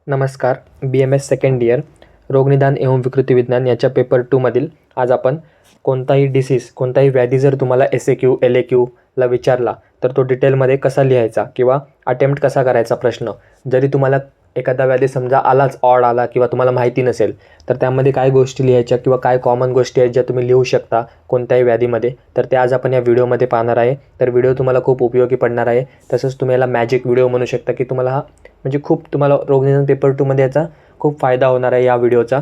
नमस्कार. BMS second year रोगनिदान एवं विकृती विज्ञान याच्या पेपर 2 मधील आज आपण कोणताही डिसीज कोणताही व्याधी जर तुम्हाला SAQ LAQला विचारला तर तो डिटेलमध्ये कसा लिहायचा किंवा अटेम्प्ट कसा करायचा प्रश्न. जरी तुम्हाला एखादा व्याधी समजा आलाच, ऑड आला किंवा तुम्हाला माहिती नसेल तर त्यामध्ये काय गोष्टी लिहायच्या किंवा काय कॉमन गोष्टी आहेत ज्या तुम्ही लिहू शकता कोणत्याही व्याधीमध्ये, तर ते आज आपण या व्हिडिओमध्ये पाहणार आहे. तर व्हिडिओ तुम्हाला खूप उपयोगी पडणार आहे. तसंच तुम्ही याला मॅजिक व्हिडिओ म्हणू शकता की तुम्हाला हा म्हणजे खूप तुम्हाला रोगनिदान पेपर 2 मध्ये याचा खूप फायदा होणार आहे या व्हिडिओचा.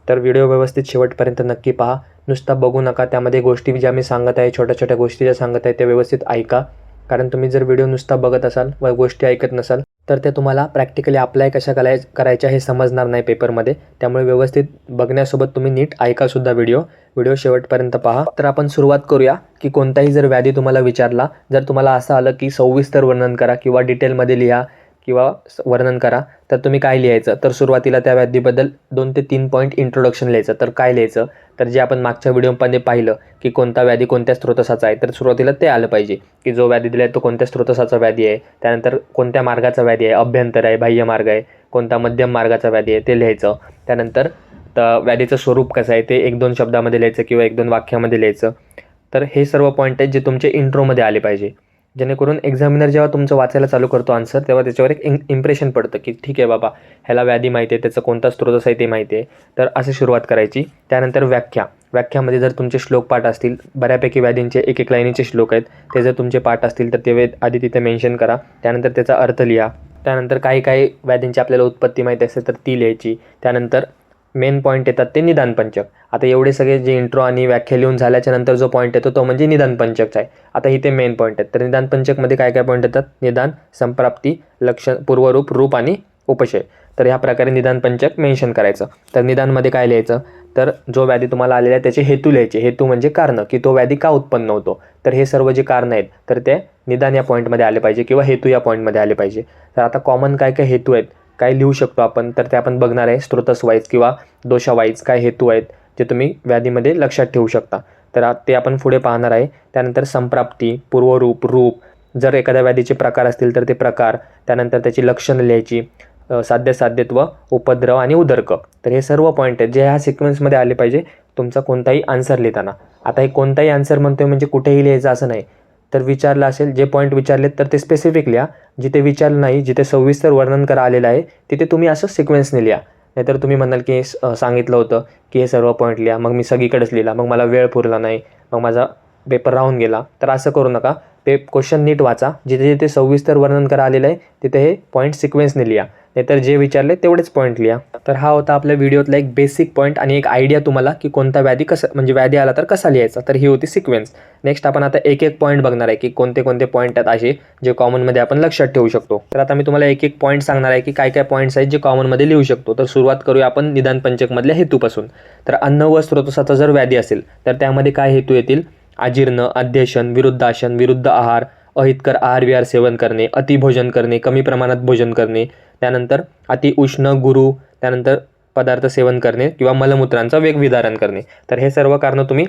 तर व्हिडिओ व्यवस्थित शेवटपर्यंत नक्की पहा. नुसता बघू नका, त्यामध्ये गोष्टी ज्या मी सांगत आहे, छोट्या छोट्या गोष्टी ज्या सांगत आहे त्या व्यवस्थित ऐका. कारण तुम्ही जर व्हिडिओ नुसता बघत असाल व गोष्टी ऐकत नसाल तर ते तुम्हाला प्रॅक्टिकली अप्लाय कशा करायच्या हे समजणार नाही पेपरमध्ये. त्यामुळे व्यवस्थित बघण्यासोबत तुम्ही नीट ऐकासुद्धा व्हिडिओ शेवटपर्यंत पहा. तर आपण सुरुवात करूया की कोणताही जर व्याधी तुम्हाला विचारला, जर तुम्हाला असं आलं की सविस्तर वर्णन करा किंवा डिटेलमध्ये लिहा किंवा वर्णन करा, तर तुम्ही काय लिहायचं. तर सुरुवातीला त्या व्याधीबद्दल 2 ते 3 पॉईंट इंट्रोडक्शन लिहायचं. तर काय लिहायचं, तर जे आपण मागच्या व्हिडिओमध्ये पाहिलं की कोणता व्याधी कोणत्या स्रोतसाचा आहे, तर सुरुवातीला ते आलं पाहिजे की जो व्याधी दिला आहे तो कोणत्या स्रोतसाचा व्याधी आहे, त्यानंतर कोणत्या मार्गाचा व्याधी आहे, अभ्यंतर आहे, बाह्य मार्ग आहे, कोणता मध्यम मार्गाचा व्याधी आहे ते लिहायचं. त्यानंतर व्याधीचं स्वरूप कसं आहे ते 1-2 शब्दामध्ये लिहायचं किंवा 1-2 वाक्यामध्ये लिहायचं. तर हे सर्व पॉईंट आहेत जे तुमचे इंट्रोमध्ये आले पाहिजे, जेणेकरून एक्झामिनर जेव्हा तुमचं वाचायला चालू करतो आन्सर, तेव्हा त्याच्यावर एक इम्प्रेशन पडतं की ठीक आहे बाबा, ह्याला व्याधी माहिती आहे, त्याचा कोणता स्रोत आहे ते माहिती आहे. तर अशी सुरुवात करायची. त्यानंतर व्याख्यामध्ये जर तुमचे श्लोक पाठ असतील, बऱ्यापैकी व्याधींचे एक लाईनीचे श्लोक आहेत, ते जर तुमचे पाठ असतील तर ते आधी तिथे मेन्शन करा. त्यानंतर त्याचा अर्थ लिहा. त्यानंतर काही व्याधींची आपल्याला उत्पत्ती माहिती असेल तर ती लिहायची. त्यानंतर मेन पॉईंट येतात ते निदानपंचक. आता एवढे सगळे जे इंट्रो आणि व्याख्या लिहून झाल्याच्या नंतर जो पॉईंट येतो तो म्हणजे निदानपंचकचा आहे. आता इथे मेन पॉईंट आहेत. तर निदानपंचकमध्ये काय काय पॉईंट येतात, निदान, संप्राप्ती, लक्षण, पूर्वरूप, रूप आणि उपशय. तर ह्या प्रकारे निदानपंचक मेन्शन करायचं. तर निदानमध्ये काय लिहायचं, तर जो व्याधी तुम्हाला आलेला आहे त्याचे हेतू लिहायचे. हेतू म्हणजे कारण, की तो व्याधी का उत्पन्न होतो. तर हे सर्व जे कारण आहेत तर ते निदान या पॉईंटमध्ये आले पाहिजे किंवा हेतू या पॉईंटमध्ये आले पाहिजे. तर आता कॉमन काय काय हेतू आहेत, काय लिहू शकतो आपण, तर ते आपण बघणार आहे. स्रोतस वाईज किंवा दोषावाईज काय हेतू आहेत जे तुम्ही व्याधीमध्ये लक्षात ठेवू शकता, तर ते आपण पुढे पाहणार आहे. त्यानंतर संप्राप्ती, पूर्वरूप, रूप, जर एखाद्या व्याधीचे प्रकार असतील तर ते प्रकार, त्यानंतर त्याची लक्षणं लिहायची, साध्यत्व, उपद्रव आणि उदरक. तर हे सर्व पॉईंट आहेत जे ह्या सिक्वेन्समध्ये आले पाहिजे तुमचा कोणताही आन्सर लिहिताना. आता हे कोणताही आन्सर म्हणतोय म्हणजे कुठेही लिहायचं असं नाही. तर विचारलं असेल, जे पॉईंट विचारलेत तर ते स्पेसिफिक लिहा. जिथे विचारलं नाही, जिथे सविस्तर वर्णन करा आलेलं आहे तिथे तुम्ही असं सिक्वेन्सने लिहा. नाहीतर तुम्ही म्हणाल की सांगितलं होतं की हे सर्व पॉईंट लिहा, मग मी सगळीकडेच लिहिला, मग मला वेळ पुरला नाही, मग माझा पेपर राहून गेला. तर असं करू नका. क्वेश्चन नीट वाचा. जिथे जिथे सविस्तर वर्णन करा आलेलं आहे तिथे हे पॉईंट सिक्वेन्सने लिहा. नाहीतर जे विचारले तेवढेच पॉईंट लिहा. तर हा होता आपल्या व्हिडिओतला एक बेसिक पॉईंट आणि एक आयडिया तुम्हाला की कोणता व्याधी कसं, म्हणजे व्याधी आला तर कसा लिहायचा. तर ही होती सिक्वेन्स. नेक्स्ट आपण आता एक एक पॉईंट बघणार आहे की कोणते कोणते पॉईंट आहेत असे जे कॉमनमध्ये आपण लक्षात ठेवू शकतो. तर आता मी तुम्हाला एक एक पॉईंट सांगणार आहे की काय काय पॉईंट्स आहेत जे कॉमनमध्ये लिहू शकतो. तर सुरुवात करूया आपण निदानपंचकमधल्या हेतूपासून. तर अन्न व स्रोतसाचा जर व्याधी असेल तर त्यामध्ये काय हेतू येतील, अजीर्ण, अध्यशन, विरुद्धाशन, विरुद्ध आहार, अहितकर आहार विहार सेवन करणे, अतिभोजन करणे, कमी प्रमाणात भोजन करणे, त्यानंतर अति उष्ण गुरु, त्यानंतर पदार्थ सेवन करणे किंवा मलमूत्रांचा वेगविधारण करणे. तर हे सर्व कारणं तुम्ही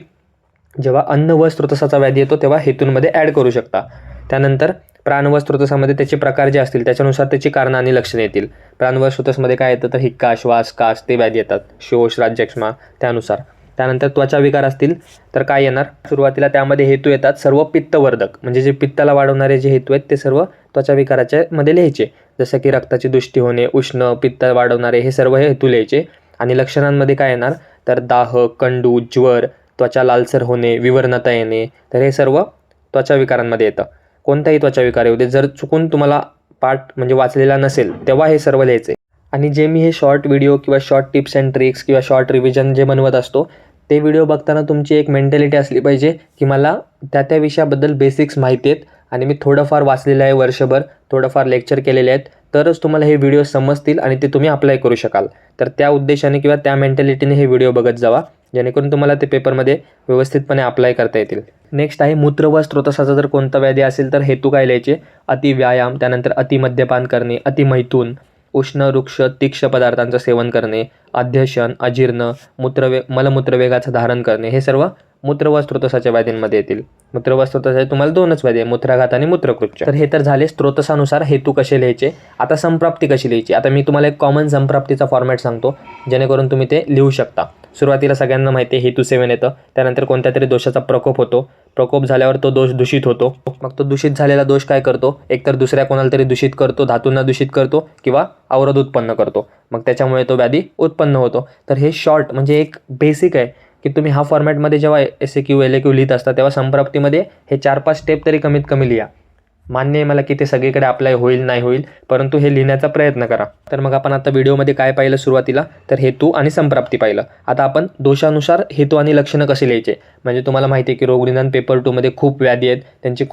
जेव्हा अन्न व स्रोतसाचा व्याधी येतो तेव्हा हेतूंमध्ये ॲड करू शकता. त्यानंतर प्राण व स्रोतसामध्ये त्याचे प्रकार जे असतील त्याच्यानुसार त्याची कारणं आणि लक्षणे येतील. प्राण व स्रोतसमध्ये काय येतं तर हिक्का, श्वास, कास ते व्याधी येतात, शोष, राज्यक्ष्मा त्यानुसार. त्यानंतर त्वचा विकार असतील तर काय येणार, सुरुवातीला त्यामध्ये हेतू येतात सर्व पित्तवर्धक, म्हणजे जे पित्ताला वाढवणारे जे हेतू आहेत ते सर्व त्वचा विकाराच्या मध्ये लिहायचे. जसं की रक्ताची दृष्टी होणे, उष्ण, पित्त वाढवणारे, हे सर्व हे हेतू लिहायचे. आणि लक्षणांमध्ये काय येणार तर दाह, कंडू, ज्वर, त्वचा लालसर होणे, विवरणता येणे. तर हे सर्व त्वचा विकारांमध्ये येतं. कोणताही त्वचा विकार येऊ दे, जर चुकून तुम्हाला पाठ म्हणजे वाचलेला नसेल तेव्हा हे सर्व लिहायचे. आणि जे मी हे शॉर्ट व्हिडिओ किंवा शॉर्ट टिप्स अँड ट्रिक्स किंवा शॉर्ट रिव्हिजन जे बनवत असतो ते व्हिडिओ बघताना तुमची एक मेंटॅलिटी असली पाहिजे की मला त्या विषयाबद्दल बेसिक्स माहिती आहेत आणि मी थोडंफार वाचलेलं आहे, वर्षभर थोडंफार लेक्चर केलेले आहेत, तरच तुम्हाला हे व्हिडिओ समजतील आणि ते तुम्ही अप्लाय करू शकाल. तर त्या उद्देशाने किंवा त्या मेंटॅलिटीने हे व्हिडिओ बघत जावा, जेणेकरून तुम्हाला ते पेपरमध्ये व्यवस्थितपणे अप्लाय करता येतील. नेक्स्ट आहे मूत्र व स्रोतसाचा जर कोणता व्याधी असेल तर हेतू काय लिहायचे, अति व्यायाम, त्यानंतर अति मद्यपान करणे, अति मैथून, उष्ण, वृक्ष, तीक्ष्ण पदार्थांचं सेवन करणे, अध्यशन, अजीर्ण, मलमूत्रवेगाचं धारण करणे, हे सर्व मूत्र व स्त्रोतसाच्या व्याधींमध्ये येतील. मूत्र व स्त्रोतसाचे तुम्हाला 2च व्याधी आहे, मूत्राघात आणि मूत्रकृच्छ. तर हे तर झाले स्त्रोतसानुसार हेतू कसे लिहायचे. आता संप्राप्ती कशी लिहायची. आता मी तुम्हाला एक कॉमन संप्राप्तीचा फॉर्मॅट सांगतो जेणेकरून तुम्ही ते लिहू शकता. सुरुवातीला सगळ्यांना माहिती आहे हेतू सेवन येतं, त्यानंतर कोणत्या तरी दोषाचा प्रकोप होतो, प्रकोप झाल्यावर तो दोष दूषित होतो. मग तो दूषित झालेला दोष काय करतो, एकतर दुसऱ्या कोणाला तरी दूषित करतो, धातूंना दूषित करतो किंवा अवरोध उत्पन्न करतो. मग त्याच्यामुळे तो व्याधी उत्पन्न होतो. तर हे शॉर्ट म्हणजे एक बेसिक आहे की तुम्ही हा फॉर्मॅटमध्ये जेव्हा SAQ LAQ लिहित असता तेव्हा संप्राप्तीमध्ये हे 4-5 स्टेप तरी कमीत कमी लिहा. मान्य आहे मला की ते सगळीकडे अप्लाय होईल नाही होईल, परंतु हे लिहिण्याचा प्रयत्न करा. तर मग आपण आता व्हिडिओमध्ये काय पाहिलं सुरुवातीला, तर हेतू आणि संप्राप्ती पाहिलं. आता आपण दोषानुसार हेतू आणि लक्षणं कसे लिहायचे. म्हणजे तुम्हाला माहिती आहे की रोगनिदान पेपर 2 मध्ये खूप व्याधी आहेत, त्यांचे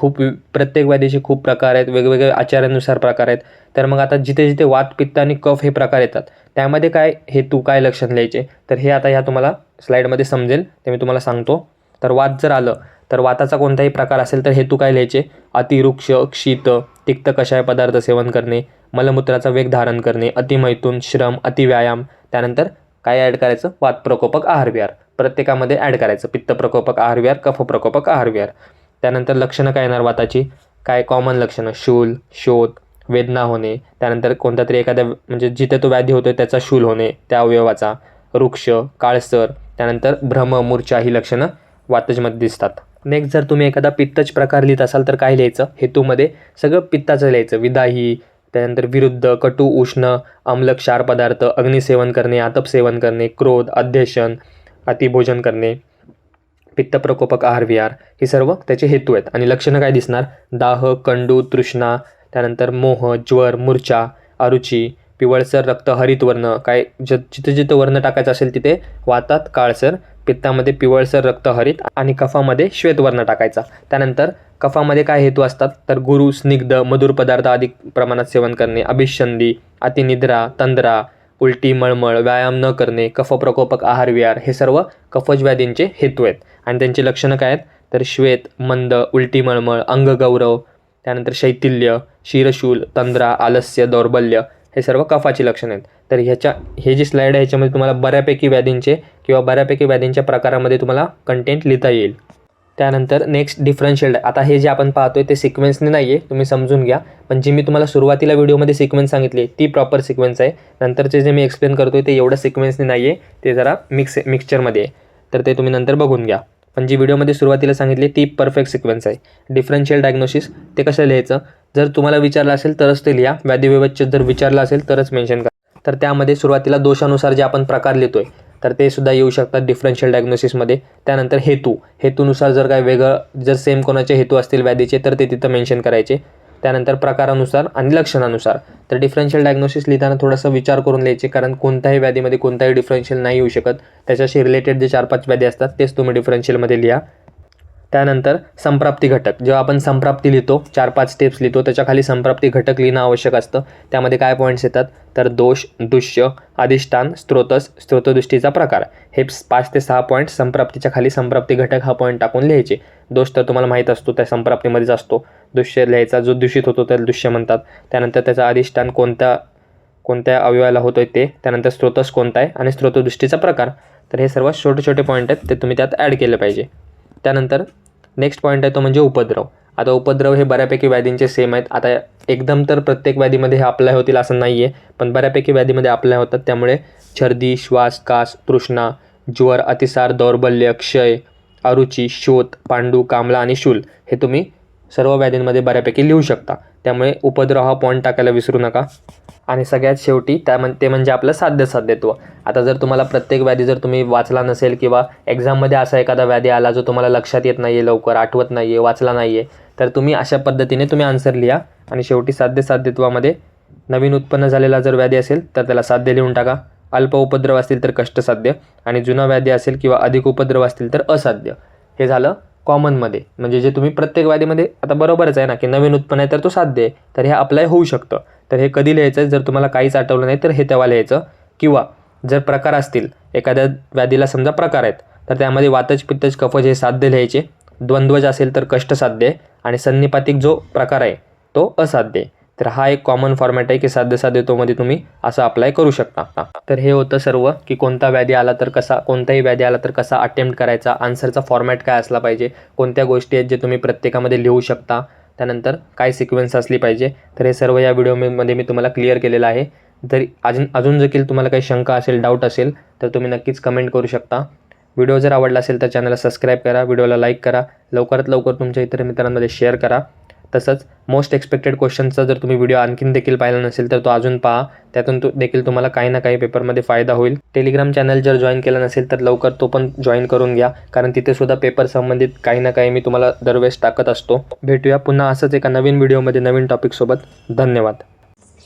प्रत्येक व्याधीचे खूप प्रकार आहेत, वेगवेगळे आचारानुसार प्रकार आहेत. तर मग आता जिथे जिथे वात, पित्त आणि कफ हे प्रकार येतात त्यामध्ये काय हेतू काय लक्षण लिहायचे, तर हे आता ह्या तुम्हाला स्लाईडमध्ये समजेल ते मी तुम्हाला सांगतो. तर वात जर आलं तर वाताचा कोणताही प्रकार असेल तर हेतू काय लिहायचे. अतिवृक्ष, शीत, तिक्त कषाय पदार्थ सेवन करणे, मलमूत्राचा वेग धारण करणे, अतिमैथून, श्रम, अतिव्यायाम. त्यानंतर काय ॲड करायचं, वात प्रकोपक आहारविहार प्रत्येकामध्ये ॲड करायचं. पित्त प्रकोपक आहारविहार, कफ प्रकोपक आहारविहार. त्यानंतर लक्षणं काय येणार वाताची, काय कॉमन लक्षणं, शूल, शोथ, वेदना होणे, त्यानंतर कोणत्या तरी एखाद्या म्हणजे जिथे तो व्याधी होतो त्याचा शूल होणे त्या अवयवाचा, वृक्ष, काळसर, त्यानंतर भ्रम, मूर्छा ही लक्षणं वातजमध्ये दिसतात. नेक्स्ट जर तुम्ही एखादा पित्तच प्रकार लिहित असाल तर काय लिहायचं, हेतूमध्ये सगळं पित्ताचं लिहायचं. विदाही, त्यानंतर विरुद्ध, कटू, उष्ण, आम्ल, क्षार पदार्थ, अग्निसेवन करणे, आतप सेवन करणे, क्रोध, अध्यशन, अतिभोजन करणे, पित्त प्रकोपक आहारविहार ही सर्व त्याचे हेतू आहेत. आणि लक्षणं काय दिसणार, दाह, कंडू, तृष्णा, त्यानंतर मोह, ज्वर, मूर्छा, अरुची, पिवळसर रक्त, हरित वर्ण, काय जिथे जिथे वर्ण टाकायचं असेल तिथे वातात काळसर, पित्तामध्ये पिवळसर रक्त हरित आणि कफामध्ये श्वेत वर्ण टाकायचा. त्यानंतर कफामध्ये काय हेतू असतात, तर गुरु, स्निग्ध, मधुर पदार्थ अधिक प्रमाणात सेवन करणे, अभिषंधी, अतिनिद्रा, तंद्रा, उलटी, मळमळ, व्यायाम न करणे, कफ प्रकोपक आहारविहार हे सर्व कफज व्याधींचे हेतू आहेत. आणि त्यांची लक्षणं काय आहेत, तर श्वेत, मंद, उलटी, मळमळ, अंगगौरव, त्यानंतर शैथिल्य, शिरशूल, तंद्रा, आलस्य, दौर्बल्य हे सर्व कफाची लक्षणं आहेत. तर हे जी स्लाईड आहे ह्याच्यामध्ये तुम्हाला बऱ्यापैकी व्याधींचे किंवा बऱ्यापैकी व्याधींच्या प्रकारामध्ये तुम्हाला कंटेंट लिहिता येईल. त्यानंतर नेक्स्ट डिफरन्शियल. आता हे जे आपण पाहतोय ते सिक्वेन्सने नाही आहे, तुम्ही समजून घ्या. पण जी मी तुम्हाला सुरुवातीला व्हिडिओमध्ये सिक्वेन्स सांगितली ती प्रॉपर सिक्वेन्स आहे. नंतरचे जे मी एक्सप्लेन करतोय ते एवढं सिक्वेन्सने नाही आहे, ते जरा मिक्सचरमध्ये आहे, तर ते तुम्ही नंतर बघून घ्या. पण जी व्हिडिओमध्ये सुरुवातीला सांगितली ती परफेक्ट सिक्वेन्स आहे. डिफरन्शियल डायग्नोसिस ते कसं लिहायचं, जर तुम्हाला विचारलं असेल तरच ते लिहा, व्याधीविवेचक जर विचारलं असेल तरच मेन्शन करा. तर त्यामध्ये सुरुवातीला दोषानुसार जे आपण प्रकार लिहितोय तर ते सुद्धा येऊ शकतात डिफरन्शियल डायग्नोसिसमध्ये. त्यानंतर हेतूनुसार जर काय वेगळं जर सेम कोणाचे हेतू असतील व्याधीचे तर ते तिथं मेन्शन करायचे. त्यानंतर प्रकारानुसार आणि लक्षणानुसार. तर डिफरन्शियल डायग्नोसिस लिहिताना थोडासा विचार करून लिहायचे, कारण कोणत्याही व्याधीमध्ये कोणताही डिफरन्शियल नाही येऊ शकत. त्याच्याशी रिलेटेड जे 4-5 व्याधी असतात तेच तुम्ही डिफरन्शियलमध्ये लिहा. त्यानंतर संप्राप्ती घटक. जेव्हा आपण संप्राप्ती लिहितो 4-5 स्टेप्स लिहितो त्याच्याखाली संप्राप्ती घटक लिहिणं आवश्यक असतं. त्यामध्ये काय पॉईंट्स येतात, तर दोष, दुष्य, अधिष्ठान, स्त्रोतस, स्त्रोतदृष्टीचा प्रकार हे 5 ते 6 पॉईंट संप्राप्तीच्या खाली संप्राप्ती घटक हा पॉईंट टाकून लिहायचे. दोष तर तुम्हाला माहीत असतो त्या संप्राप्तीमध्येच असतो. दुष्य लिहायचा, जो दूषित होतो त्याला दुष्य म्हणतात. त्यानंतर त्याचा अधिष्ठान कोणत्या अवयवाला होतोय ते, त्यानंतर स्त्रोतस कोणता आहे आणि स्त्रोतदृष्टीचा प्रकार. तर हे सर्व छोटे पॉईंट आहेत, ते तुम्ही त्यात ॲड केलं पाहिजे. त्यानंतर नेक्स्ट पॉईंट आहे तो म्हणजे उपद्रव. आता उपद्रव हे बऱ्यापैकी व्याधींचे सेम आहेत. आता एकदम तर प्रत्येक व्याधीमध्ये हे अप्लाय होतील असं नाही आहे, पण बऱ्यापैकी व्याधीमध्ये अप्लाय होतात. त्यामुळे छर्दी, श्वास, कास, तृष्णा, ज्वर, अतिसार, दौर्बल्य, क्षय, अरुची, शोथ, पांडू, कामला आणि शूल हे तुम्ही सर्व व्याधींमध्ये बऱ्यापैकी लिहू शकता. त्यामुळे उपद्रव हा पॉईंट टाकायला विसरू नका. आणि सगळ्यात शेवटी ते म्हणजे आपलं साध्यत्व. आता जर तुम्हाला प्रत्येक व्याधी जर तुम्ही वाचला नसेल किंवा एक्झाममध्ये असा एखादा व्याधी आला जो तुम्हाला लक्षात येत नाही आहे, लवकर आठवत नाही आहे, वाचला नाही आहे, तर तुम्ही अशा पद्धतीने तुम्ही आन्सर लिहा. आणि शेवटी साध्यत्वामध्ये नवीन उत्पन्न झालेला जर व्याधी असेल तर त्याला साध्य लिहून टाका. अल्प उपद्रव असतील तर कष्टसाध्य, आणि जुना व्याधी असेल किंवा अधिक उपद्रव असतील तर असाध्य. हे झालं कॉमनमध्ये. म्हणजे जे तुम्ही प्रत्येक व्याधीमध्ये आता बरोबरच आहे ना की नवीन उत्पन्न आहे तर तो साध्य आहे, तर हे अप्लाय होऊ शकतं. तर हे कधी लिहायचं, जर तुम्हाला काहीच आठवलं नाही तर हे तेव्हा लिहायचं. किंवा जर प्रकार असतील, एखाद्या व्याधीला समजा प्रकार आहेत तर त्यामध्ये वातज, पित्तज, कफज हे साध्य लिहायचे. द्वंद्वज असेल तर कष्टसाध्य आहे, आणि सन्निपातिक जो प्रकार आहे तो असाध्य आहे. तर हा एक कॉमन फॉर्मॅट आहे की साधे तोमध्ये तुम्ही असं अप्लाय करू शकता. तर हे होतं सर्व की कोणता व्याधी आला तर कसा, कोणताही व्याधी आला तर कसा अटेम्प्ट करायचा, आन्सरचा फॉर्मॅट काय असला पाहिजे, कोणत्या गोष्टी आहेत जे तुम्ही प्रत्येकामध्ये लिहू शकता, त्यानंतर काय सिक्वेन्स असली पाहिजे. तर हे सर्व या व्हिडिओमध्ये मी तुम्हाला क्लिअर केलेलं आहे. जर अजून देखील तुम्हाला काही शंका असेल, डाऊट असेल तर तुम्ही नक्कीच कमेंट करू शकता. व्हिडिओ जर आवडला असेल तर चॅनलला सबस्क्राईब करा, व्हिडिओला लाईक करा, लवकरात लवकर तुमच्या इतर मित्रांमध्ये शेअर करा. तसंच मोस्ट एक्सपेक्टेड क्वेश्चनचा जर तुम्ही व्हिडिओ आणखीन देखील पाहिला नसेल तर तो अजून पहा, त्यातून देखील तुम्हाला काही ना काही पेपरमध्ये फायदा होईल. टेलिग्राम चॅनल जर जॉईन केलं नसेल तर लवकर तो पण जॉईन करून घ्या, कारण तिथे सुद्धा पेपर संबंधित काही ना काही मी तुम्हाला दरवेळेस टाकत असतो. भेटूया पुन्हा असंच एका नवीन व्हिडिओमध्ये नवीन टॉपिकसोबत. धन्यवाद.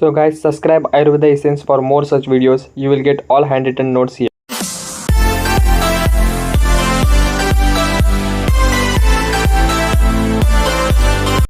So guys, subscribe Ayurveda Essence for more such videos. You will get all handwritten notes here.